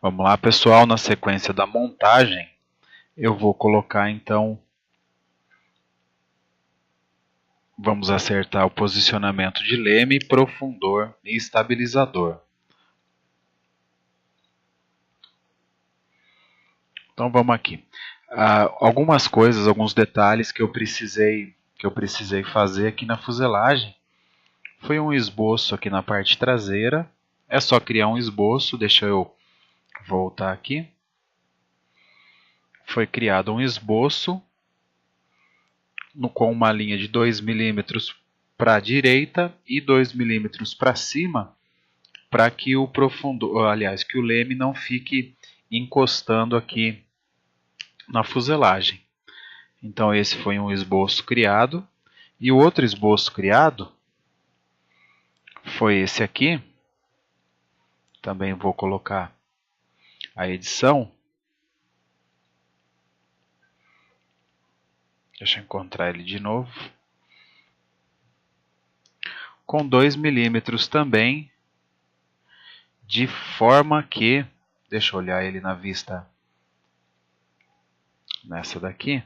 Vamos lá, pessoal, na sequência da montagem, eu vou colocar então, vamos acertar o posicionamento de leme, profundor e estabilizador. Então vamos aqui. Algumas coisas, alguns detalhes que eu precisei fazer aqui na fuselagem. Foi um esboço aqui na parte traseira. É só criar um esboço, deixa eu voltar aqui. Foi criado um esboço com uma linha de 2 milímetros para a direita e 2 milímetros para cima, para que o profundor, aliás, que o leme não fique encostando aqui na fuselagem. Então esse foi um esboço criado. E o outro esboço criado foi esse aqui. Também vou colocar a edição. Deixa eu encontrar ele de novo. Com 2 milímetros também, de forma que, deixa eu olhar ele na vista nessa daqui.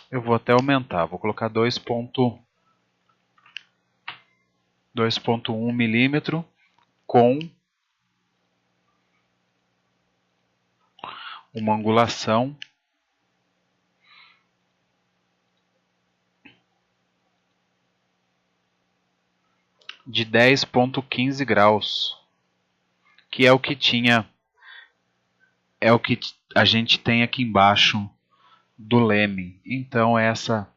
Eu vou até aumentar, vou colocar 2.1 milímetro com uma angulação de 10.15 graus, que é o que a gente tem aqui embaixo do leme. Então essa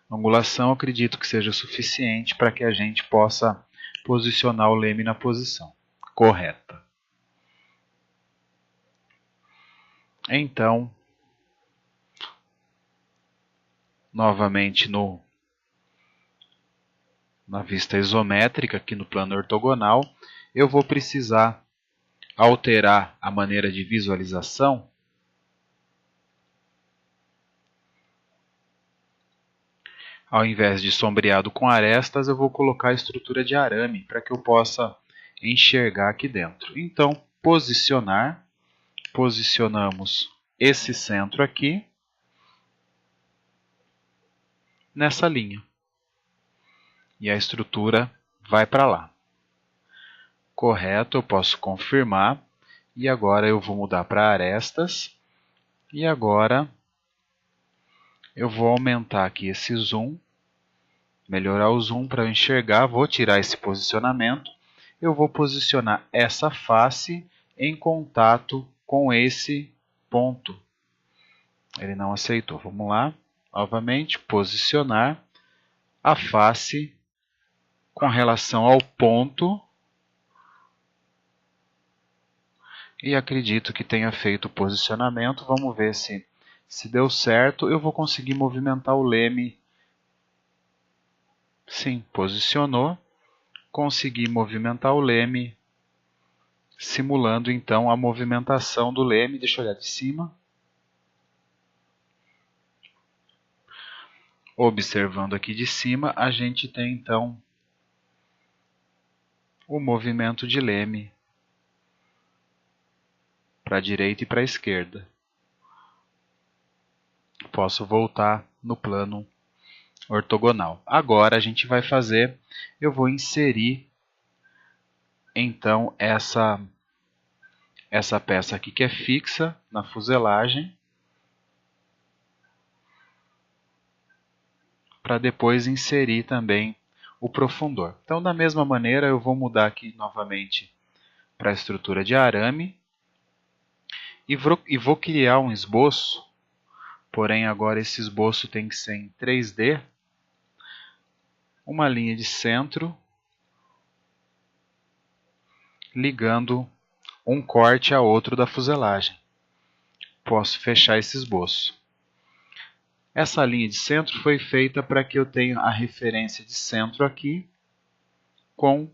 angulação eu acredito que seja suficiente para que a gente possa posicionar o leme na posição correta. Então, novamente na vista isométrica, aqui no plano ortogonal, eu vou precisar alterar a maneira de visualização. Ao invés de sombreado com arestas, eu vou colocar a estrutura de arame para que eu possa enxergar aqui dentro. Então, posicionamos esse centro aqui nessa linha. E a estrutura vai para lá. Correto, eu posso confirmar. E agora eu vou mudar para arestas. E agora eu vou aumentar aqui esse zoom. Melhorar o zoom para eu enxergar. Vou tirar esse posicionamento. Eu vou posicionar essa face em contato com esse ponto. Ele não aceitou. Vamos lá. Novamente, posicionar a face com relação ao ponto. E acredito que tenha feito o posicionamento. Vamos ver se deu certo. Eu vou conseguir movimentar o leme. Sim, posicionou. Consegui movimentar o leme, simulando então a movimentação do leme. Deixa eu olhar de cima. Observando aqui de cima, a gente tem então o movimento de leme para a direita e para a esquerda. Posso voltar no plano ortogonal. Agora a gente vai fazer, eu vou inserir então essa peça aqui que é fixa na fuselagem, para depois inserir também o profundor. Então, da mesma maneira, eu vou mudar aqui novamente para a estrutura de arame e vou criar um esboço, porém agora esse esboço tem que ser em 3D, uma linha de centro, ligando um corte a outro da fuselagem. Posso fechar esse esboço. Essa linha de centro foi feita para que eu tenha a referência de centro aqui com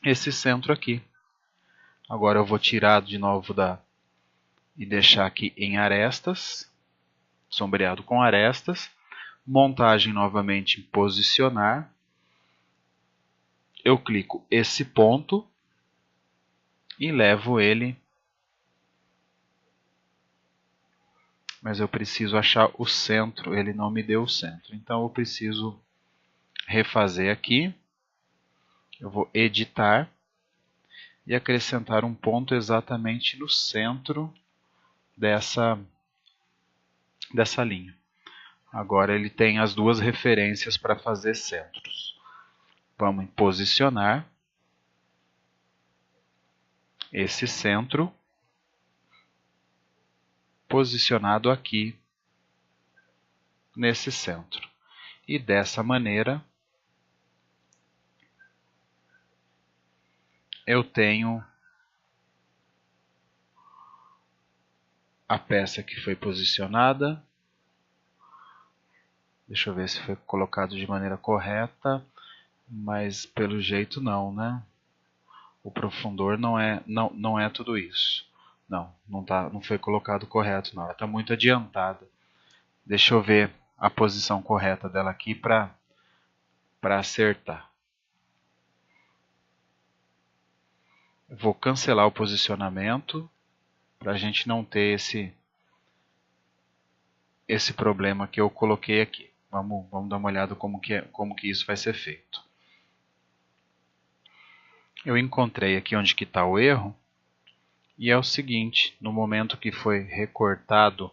esse centro aqui. Agora eu vou tirar de novo e deixar aqui em arestas, sombreado com arestas. Montagem novamente em posicionar. eu clico esse ponto e levo ele, mas eu preciso achar o centro, ele não me deu o centro, então eu preciso refazer aqui. Eu vou editar e acrescentar um ponto exatamente no centro dessa linha. Agora ele tem as duas referências para fazer centros. Vamos em posicionar esse centro posicionado aqui nesse centro. E dessa maneira eu tenho a peça que foi posicionada. Deixa eu ver se foi colocado de maneira correta, mas pelo jeito não, né? O profundor não é tudo isso. Não foi colocado correto, não. Ela está muito adiantada. Deixa eu ver a posição correta dela aqui para acertar. Eu vou cancelar o posicionamento para a gente não ter esse problema que eu coloquei aqui. Vamos dar uma olhada como que isso vai ser feito. Eu encontrei aqui onde que está o erro. E é o seguinte, no momento que foi recortado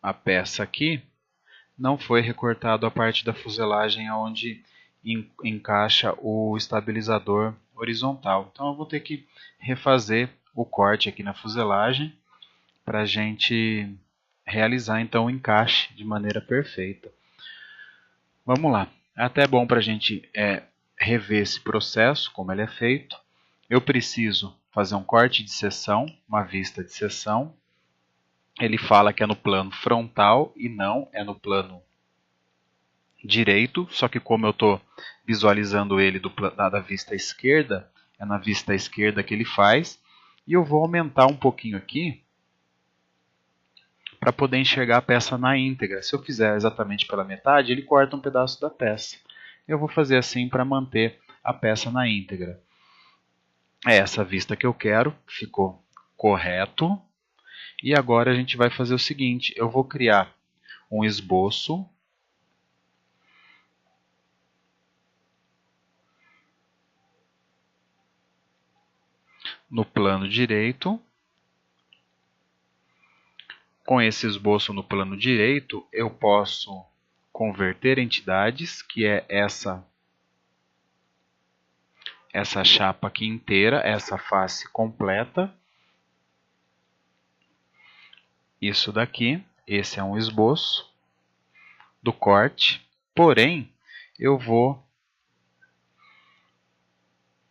a peça aqui, não foi recortado a parte da fuselagem onde encaixa o estabilizador horizontal. Então eu vou ter que refazer o corte aqui na fuselagem para a gente realizar então o encaixe de maneira perfeita. Vamos lá. É até bom para a gente rever esse processo, como ele é feito. Eu preciso fazer um corte de seção, uma vista de seção. Ele fala que é no plano frontal e não é no plano direito, só que como eu estou visualizando ele da vista esquerda, é na vista esquerda que ele faz. E eu vou aumentar um pouquinho aqui para poder enxergar a peça na íntegra. Se eu fizer exatamente pela metade, ele corta um pedaço da peça. Eu vou fazer assim para manter a peça na íntegra. É essa vista que eu quero, ficou correto. E agora a gente vai fazer o seguinte, eu vou criar um esboço no plano direito. Com esse esboço no plano direito, eu posso converter entidades, que é essa chapa aqui inteira, essa face completa. Isso daqui, esse é um esboço do corte, porém, eu vou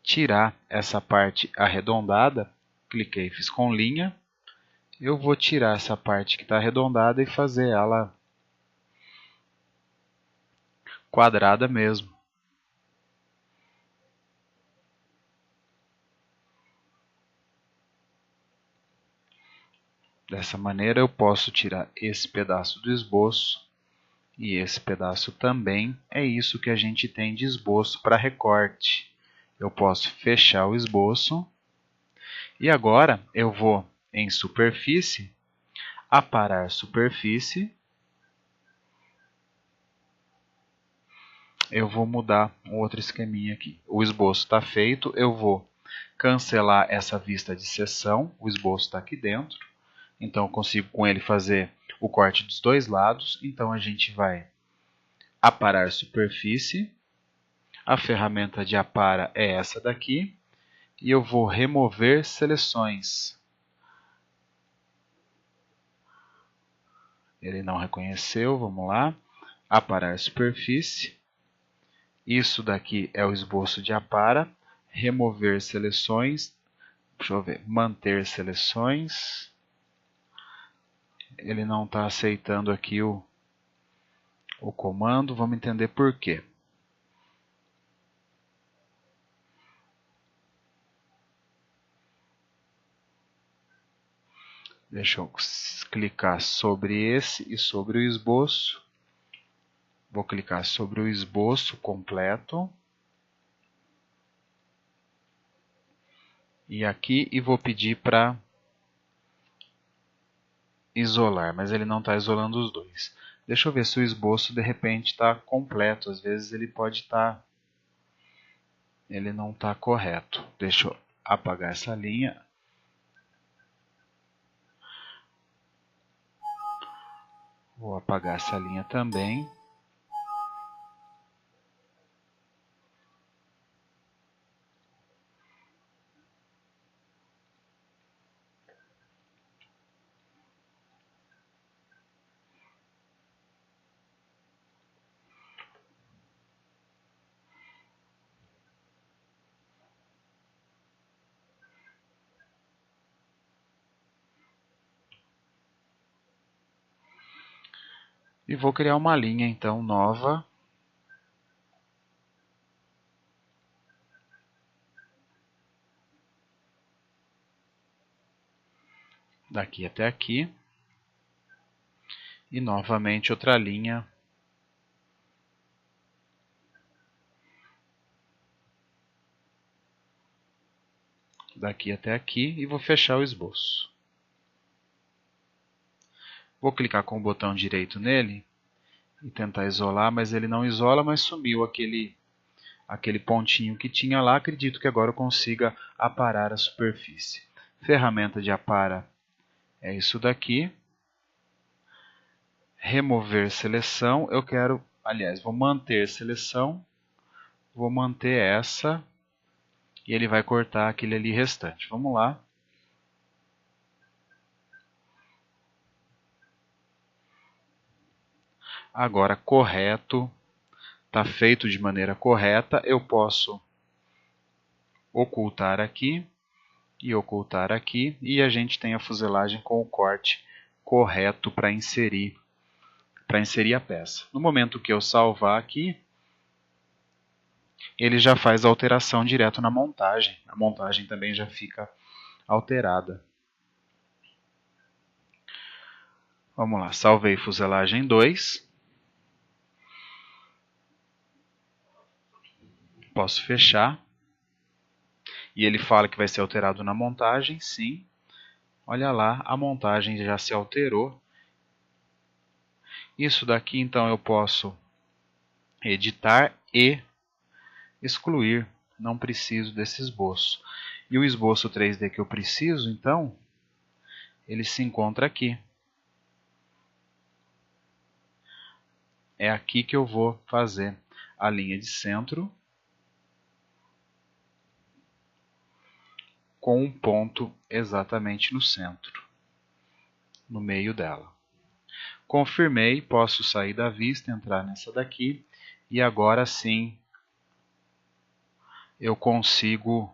tirar essa parte arredondada, cliquei, fiz com linha, eu vou tirar essa parte que está arredondada e fazer ela quadrada mesmo. Dessa maneira eu posso tirar esse pedaço do esboço e esse pedaço também. É isso que a gente tem de esboço para recorte. Eu posso fechar o esboço e agora eu vou em superfície, aparar superfície. Eu vou mudar um outro esqueminha aqui. O esboço está feito, eu vou cancelar essa vista de seção, o esboço está aqui dentro. Então eu consigo com ele fazer o corte dos dois lados. Então a gente vai aparar superfície. A ferramenta de apara é essa daqui. E eu vou remover seleções. Ele não reconheceu, vamos lá. Aparar superfície. Isso daqui é o esboço de apara. Remover seleções. Deixa eu ver. Manter seleções. Ele não está aceitando aqui o comando. Vamos entender por quê. Deixa eu clicar sobre esse e sobre o esboço. Vou clicar sobre o esboço completo. e aqui e vou pedir para isolar, mas ele não está isolando os dois. Deixa eu ver se o esboço de repente está completo, às vezes ele pode estar, ele não está correto. Deixa eu apagar essa linha. Vou apagar essa linha também. E vou criar uma linha então nova. Daqui até aqui. E novamente outra linha. Daqui até aqui e vou fechar o esboço. Vou clicar com o botão direito nele e tentar isolar, mas ele não isola, mas sumiu aquele pontinho que tinha lá. Acredito que agora eu consiga aparar a superfície. Ferramenta de apara é isso daqui. Remover seleção, eu quero, aliás, vou manter seleção, vou manter essa e ele vai cortar aquele ali restante. Vamos lá. Agora correto, está feito de maneira correta, eu posso ocultar aqui e ocultar aqui e a gente tem a fuselagem com o corte correto para inserir a peça. No momento que eu salvar aqui, ele já faz a alteração direto na montagem. A montagem também já fica alterada. Vamos lá, salvei fuselagem 2. Posso fechar. E ele fala que vai ser alterado na montagem, sim. Olha lá, a montagem já se alterou. Isso daqui então eu posso editar e excluir. Não preciso desse esboço. E o esboço 3D que eu preciso, então, ele se encontra aqui. É aqui que eu vou fazer a linha de centro com um ponto exatamente no centro, no meio dela. Confirmei, posso sair da vista, entrar nessa daqui e agora sim eu consigo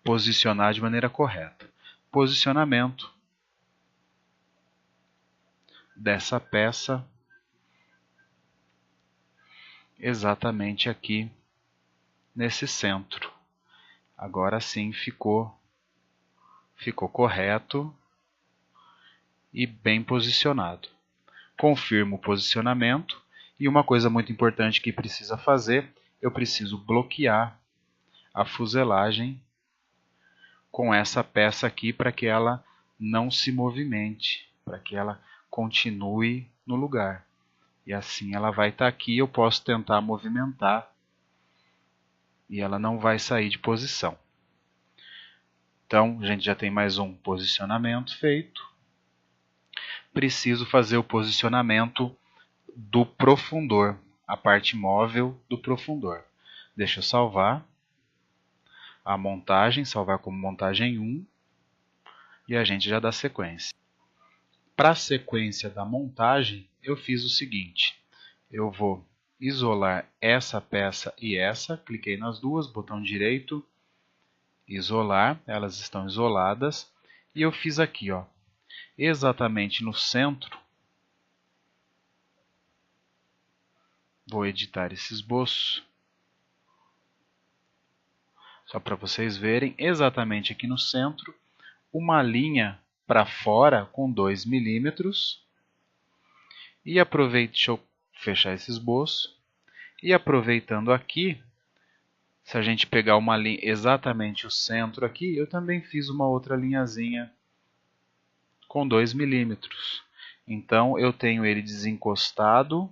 posicionar de maneira correta. Posicionamento dessa peça exatamente aqui nesse centro. Agora sim ficou correto e bem posicionado. Confirmo o posicionamento e uma coisa muito importante que precisa fazer, eu preciso bloquear a fuselagem com essa peça aqui para que ela não se movimente, para que ela continue no lugar. E assim ela vai estar aqui, eu posso tentar movimentar e ela não vai sair de posição. Então, a gente já tem mais um posicionamento feito. Preciso fazer o posicionamento do profundor, a parte móvel do profundor. Deixa eu salvar a montagem, salvar como montagem 1 e a gente já dá sequência. Para a sequência da montagem, eu fiz o seguinte, eu vou isolar essa peça e essa, cliquei nas duas, botão direito, isolar, elas estão isoladas, e eu fiz aqui, ó, exatamente no centro, vou editar esse esboço, só para vocês verem, exatamente aqui no centro, uma linha para fora com 2 milímetros, e aproveito, deixa eu fechar esse esboço, e aproveitando aqui, Se a gente pegar uma linha exatamente o centro aqui, eu também fiz uma outra linhazinha com 2 milímetros. Então eu tenho ele desencostado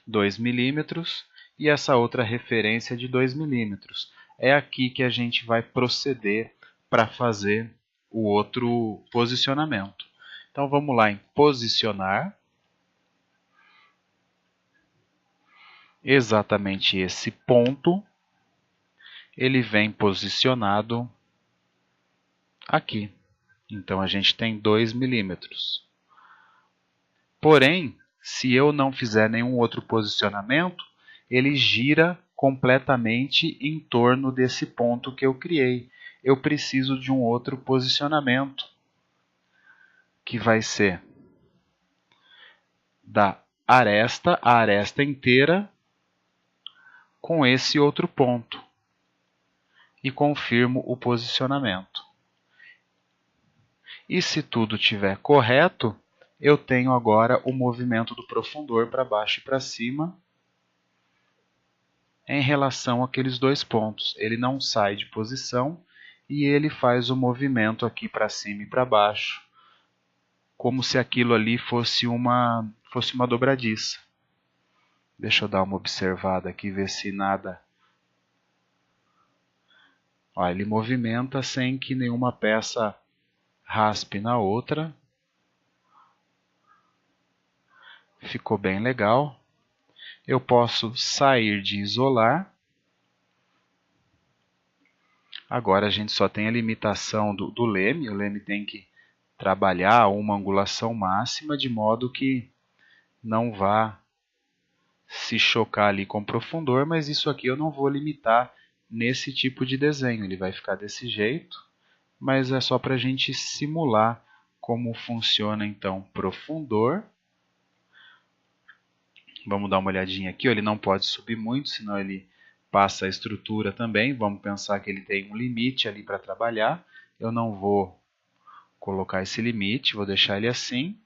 2 milímetros e essa outra referência de 2 milímetros. É aqui que a gente vai proceder para fazer o outro posicionamento. Então vamos lá em posicionar. Exatamente esse ponto, ele vem posicionado aqui. Então a gente tem 2 milímetros. Porém, se eu não fizer nenhum outro posicionamento, ele gira completamente em torno desse ponto que eu criei. Eu preciso de um outro posicionamento, que vai ser da aresta, a aresta inteira, com esse outro ponto. E confirmo o posicionamento. E se tudo estiver correto, eu tenho agora o movimento do profundor para baixo e para cima em relação àqueles dois pontos. Ele não sai de posição e ele faz o movimento aqui para cima e para baixo, como se aquilo ali fosse uma dobradiça. Deixa eu dar uma observada aqui, ver se nada... Ó, ele movimenta sem que nenhuma peça raspe na outra. Ficou bem legal. Eu posso sair de isolar. Agora a gente só tem a limitação do leme. O leme tem que trabalhar uma angulação máxima de modo que não vá se chocar ali com o profundor, mas isso aqui eu não vou limitar nesse tipo de desenho. Ele vai ficar desse jeito, mas é só para a gente simular como funciona então profundor. Vamos dar uma olhadinha aqui, ele não pode subir muito, senão ele passa a estrutura também. Vamos pensar que ele tem um limite ali para trabalhar. Eu não vou colocar esse limite, vou deixar ele assim.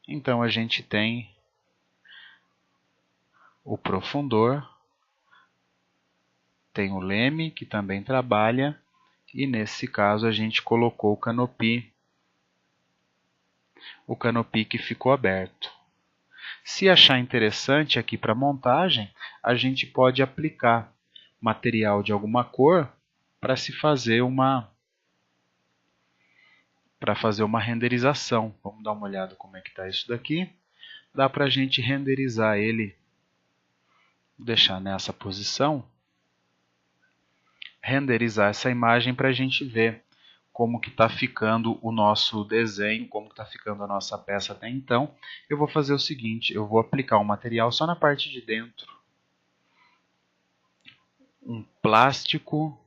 Então a gente tem o profundor, tem o leme que também trabalha, e nesse caso a gente colocou o canopy que ficou aberto. Se achar interessante aqui para montagem, a gente pode aplicar material de alguma cor para se fazer uma renderização. Vamos dar uma olhada como é que está isso daqui. Dá para a gente renderizar ele, vou deixar nessa posição, renderizar essa imagem para a gente ver como que está ficando o nosso desenho, como que está ficando a nossa peça até então. Eu vou fazer o seguinte, eu vou aplicar um material só na parte de dentro. Um plástico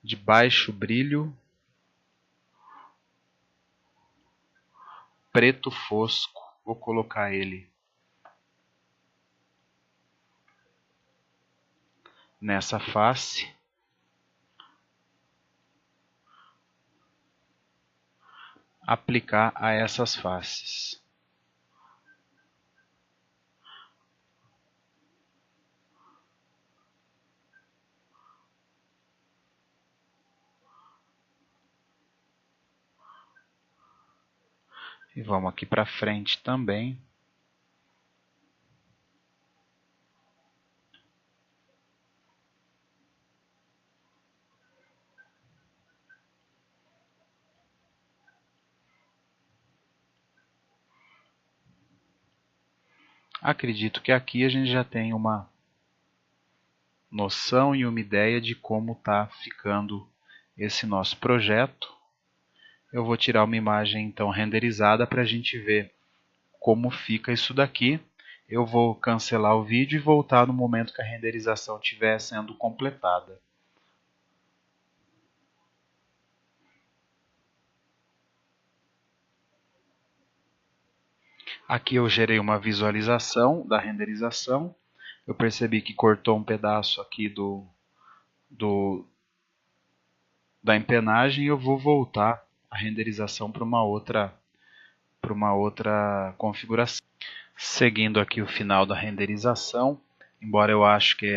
de baixo brilho, preto fosco. Vou colocar ele nessa face. Aplicar a essas faces. E vamos aqui para frente também. Acredito que aqui a gente já tem uma noção e uma ideia de como está ficando esse nosso projeto. Eu vou tirar uma imagem então renderizada para a gente ver como fica isso daqui. Eu vou cancelar o vídeo e voltar no momento que a renderização estiver sendo completada. Aqui eu gerei uma visualização da renderização. Eu percebi que cortou um pedaço aqui da empenagem e eu vou voltar a renderização para uma outra configuração. Seguindo aqui o final da renderização, embora eu acho que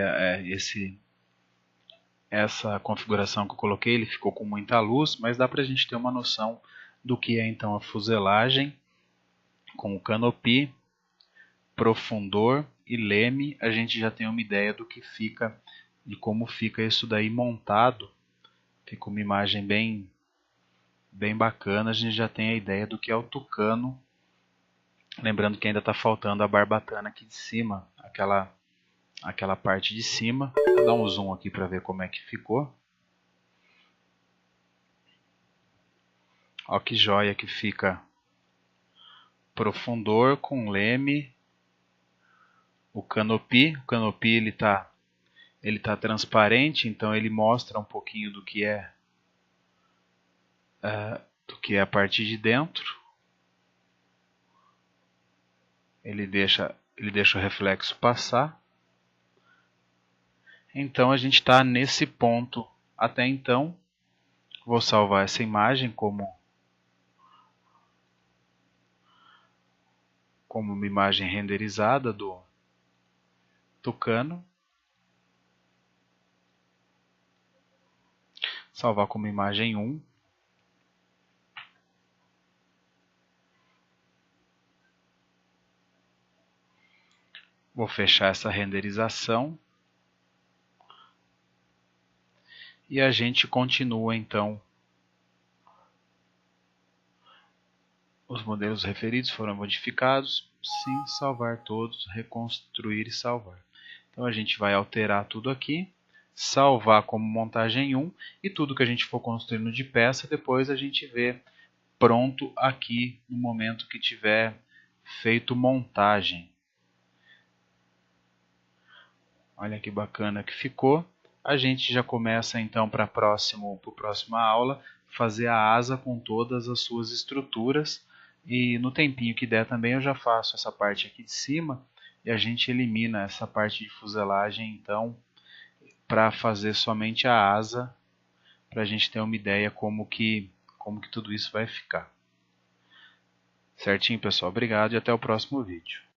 essa configuração que eu coloquei, ele ficou com muita luz, mas dá para a gente ter uma noção do que é então a fuselagem com o canopy, profundor e leme. A gente já tem uma ideia do que fica e como fica isso daí montado. Fica uma imagem bem bacana. A gente já tem a ideia do que é o tucano. Lembrando que ainda está faltando a barbatana aqui de cima, aquela parte de cima. Vou dar um zoom aqui para ver como é que ficou. Olha que joia que fica. Profundor com leme. O canopy ele tá transparente, então ele mostra um pouquinho do que é a parte de dentro. Ele deixa o reflexo passar. Então a gente está nesse ponto até então. Vou salvar essa imagem como uma imagem renderizada do tucano. Salvar como imagem 1. Vou fechar essa renderização. E a gente continua então. Os modelos referidos foram modificados. Sim, salvar todos, reconstruir e salvar. Então a gente vai alterar tudo aqui, salvar como montagem 1 e tudo que a gente for construindo de peça, depois a gente vê pronto aqui no momento que tiver feito montagem. Olha que bacana que ficou. A gente já começa então para a próxima aula fazer a asa com todas as suas estruturas. E no tempinho que der também eu já faço essa parte aqui de cima e a gente elimina essa parte de fuselagem então para fazer somente a asa, para a gente ter uma ideia como que tudo isso vai ficar. Certinho, pessoal? Obrigado e até o próximo vídeo.